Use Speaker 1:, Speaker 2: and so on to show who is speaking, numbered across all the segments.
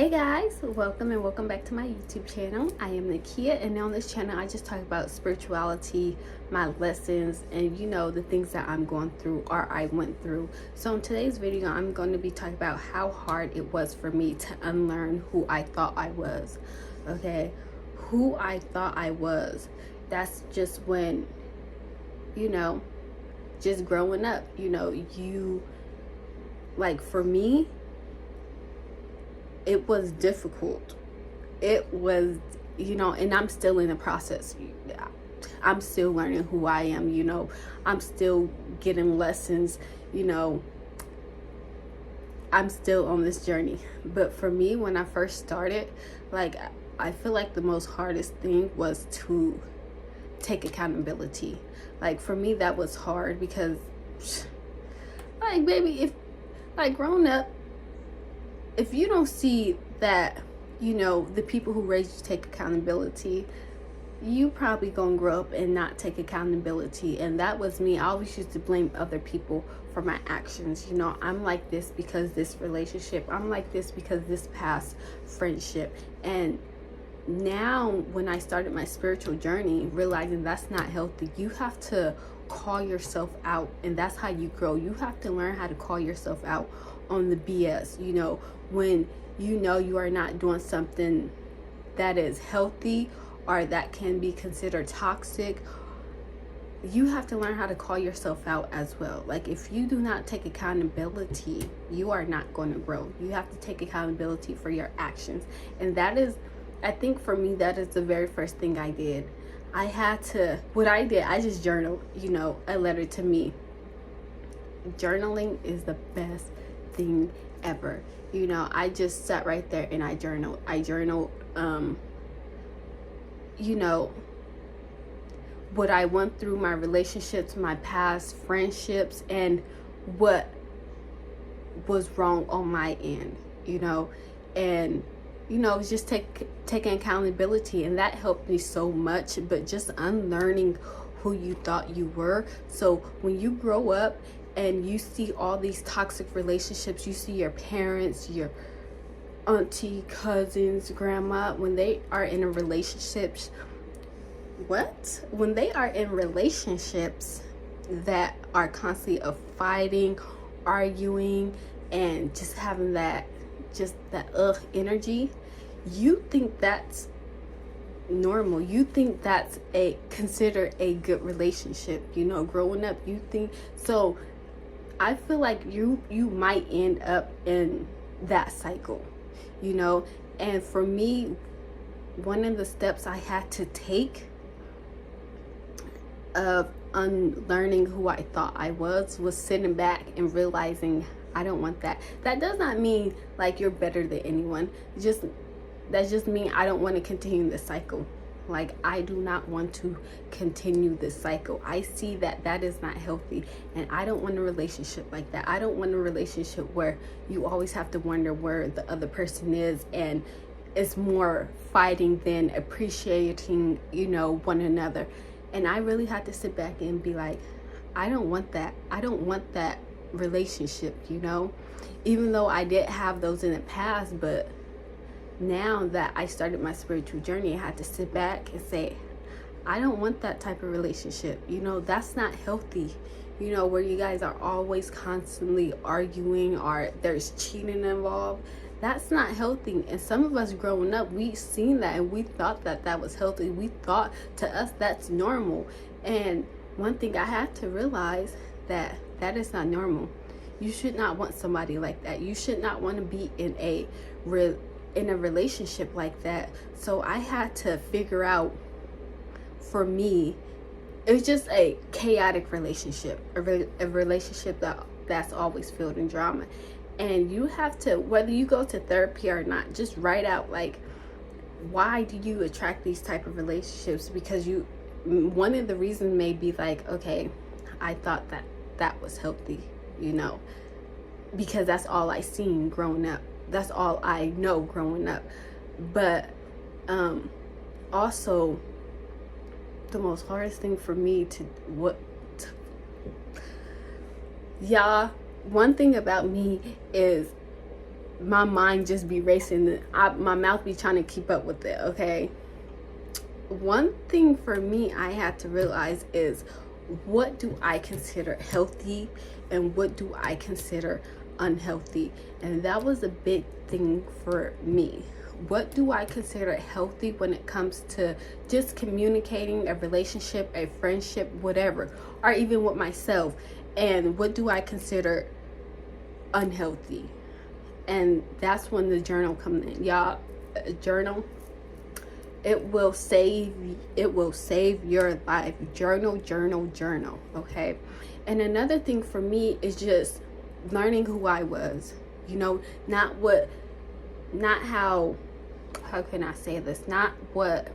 Speaker 1: Hey guys, welcome and welcome back to my YouTube channel. I am Nakia, and on this channel I just talk about spirituality, my lessons, and the things that I'm going through or I went through. So in today's video I'm going to be talking about how hard it was for me to unlearn who I thought I was. Okay, who I thought I was. That's just when, just growing up, for me, it was difficult. It was, and I'm still in the process. I'm still learning who I am, I'm still getting lessons, I'm still on this journey. But for me, when I first started, I feel like the most hardest thing was to take accountability. For me, that was hard because, baby, if, growing up, if you don't see that, the people who raised you take accountability, you probably gonna grow up and not take accountability. And that was me. I always used to blame other people for my actions. I'm like this because this relationship, I'm like this because this past friendship. And now when I started my spiritual journey, realizing that's not healthy, you have to call yourself out, and that's how you grow. You have to learn how to call yourself out on the BS, when you are not doing something that is healthy or that can be considered toxic. You have to learn how to call yourself out as well. If you do not take accountability, you are not going to grow. You have to take accountability for your actions. And that is, I think for me, that is the very first thing I did. I just journaled, a letter to me. Journaling is the best thing ever. I just sat right there and I journaled. What I went through, my relationships, my past friendships, and what was wrong on my end, and just taking accountability, and that helped me so much. But just unlearning who you thought you were. So when you grow up and you see all these toxic relationships, you see your parents, your auntie, cousins, grandma, when they are in relationships that are constantly of fighting, arguing, and just having that energy, you think that's normal. You think that's considered a good relationship. Growing up, you think so. I feel like you might end up in that cycle, and for me, one of the steps I had to take of unlearning who I thought I was sitting back and realizing I don't want that. That does not mean you're better than anyone. That just means I don't want to continue this cycle. I do not want to continue this cycle. I see that is not healthy, and I don't want a relationship like that. I don't want a relationship where you always have to wonder where the other person is, and it's more fighting than appreciating, one another. And I really had to sit back and be like, I don't want that. I don't want that relationship, even though I did have those in the past. But now that I started my spiritual journey, I had to sit back and say, I don't want that type of relationship. That's not healthy. Where you guys are always constantly arguing or there's cheating involved. That's not healthy. And some of us growing up, we've seen that and we thought that was healthy. We thought to us that's normal. And one thing I had to realize that is not normal. You should not want somebody like that. You should not want to be in a relationship like that. So I had to figure out, for me, it was just a chaotic relationship, a relationship that's always filled in drama. And you have to, whether you go to therapy or not, just write out why do you attract these type of relationships? Because one of the reasons may be okay, I thought that was healthy, because that's all I seen growing up. That's all I know growing up. But also, the most hardest thing for me y'all, one thing about me is my mind just be racing. My mouth be trying to keep up with it, okay? One thing for me I had to realize is, what do I consider healthy and what do I consider unhealthy? And that was a big thing for me. What do I consider healthy when it comes to just communicating, a relationship, a friendship, whatever, or even with myself? And what do I consider unhealthy? And that's when the journal comes in. Y'all, journal, it will save your life. Journal, okay? And another thing for me is just learning who I was. You know, not how can I say this? Not what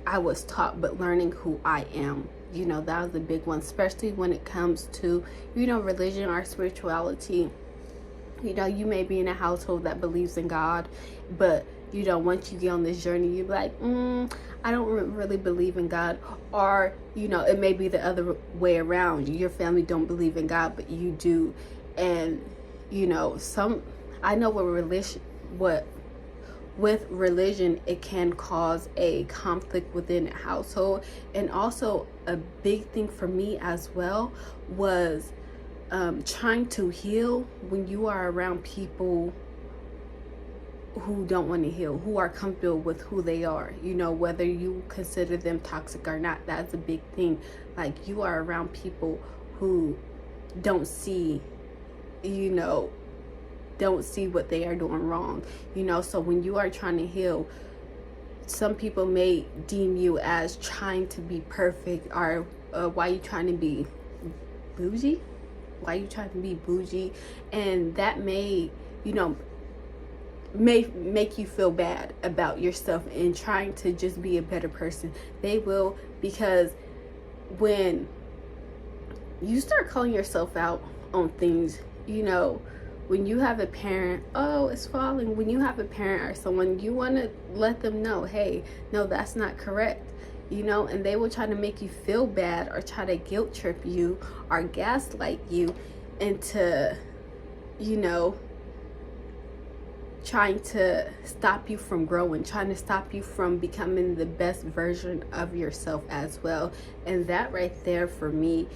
Speaker 1: I was taught, but learning who I am. You know, that was a big one, especially when it comes to, you know, religion or spirituality. You know, you may be in a household that believes in God, but, you know, once you get on this journey, you're like, I don't really believe in God. Or, you know, it may be the other way around. Your family don't believe in God, but you do. And, you know, I know with religion, it can cause a conflict within a household. And also a big thing for me as well was trying to heal when you are around people who don't want to heal, who are comfortable with who they are. You know, whether you consider them toxic or not, that's a big thing. Like, you are around people who don't see, you know, don't see what they are doing wrong. You know, so when you are trying to heal, some people may deem you as trying to be perfect, or why you trying to be bougie? Why you trying to be bougie? And that may, you know, may make you feel bad about yourself and trying to just be a better person. They will, because when you start calling yourself out on things, you know, when you have a parent, oh, it's falling. When you have a parent or someone, you want to let them know, hey, no, that's not correct. You know, and they will try to make you feel bad or try to guilt trip you or gaslight you into, you know, trying to stop you from growing, trying to stop you from becoming the best version of yourself as well. And that right there for me,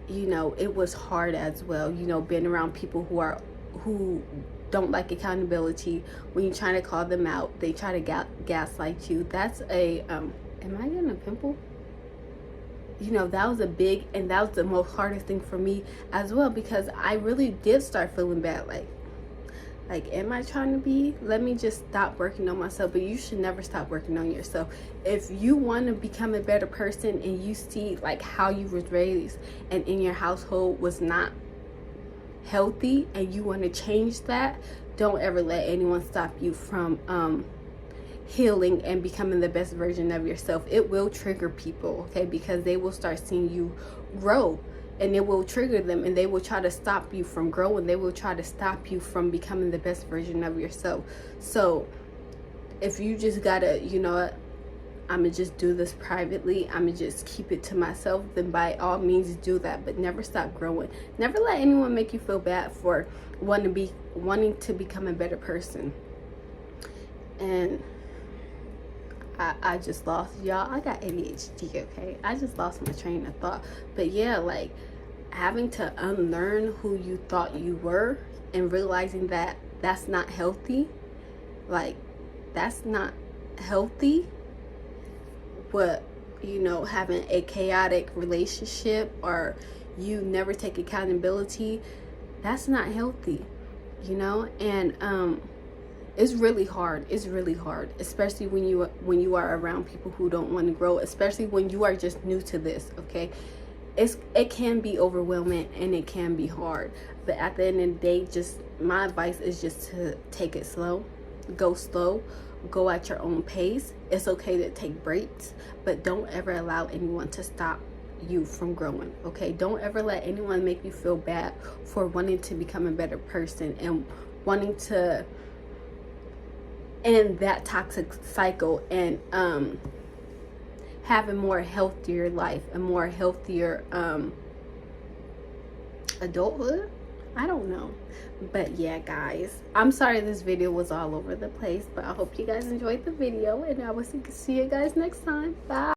Speaker 1: you know, it was hard as well, you know, being around people who don't like accountability. When you're trying to call them out, they try to gaslight you. That's a am I getting a pimple? You know, that was and that was the most hardest thing for me as well, because I really did start feeling bad, like, am I trying to be? Let me just stop working on myself. But you should never stop working on yourself. If you want to become a better person and you see like how you was raised and in your household was not healthy and you want to change that, don't ever let anyone stop you from healing and becoming the best version of yourself. It will trigger people, okay? Because they will start seeing you grow. And it will trigger them, and they will try to stop you from growing. They will try to stop you from becoming the best version of yourself. So if you just gotta, you know what, I'm gonna just do this privately, I'm gonna just keep it to myself, then by all means do that. But never stop growing. Never let anyone make you feel bad for wanting to become a better person. And I just lost, y'all, I got ADHD, okay? I just lost my train of thought. But yeah, like, having to unlearn who you thought you were and realizing that that's not healthy. Like, that's not healthy. But, you know, having a chaotic relationship or you never take accountability, that's not healthy, you know? And it's really hard. It's really hard, especially when you are around people who don't want to grow, especially when you are just new to this, okay? It can be overwhelming and it can be hard. But at the end of the day, just my advice is just to take it slow. Go slow. Go at your own pace. It's okay to take breaks, but don't ever allow anyone to stop you from growing, okay? Don't ever let anyone make you feel bad for wanting to become a better person and wanting to end that toxic cycle and have a more healthier life, a more healthier adulthood, I don't know. But yeah, guys, I'm sorry this video was all over the place, but I hope you guys enjoyed the video, and I will see you guys next time. Bye.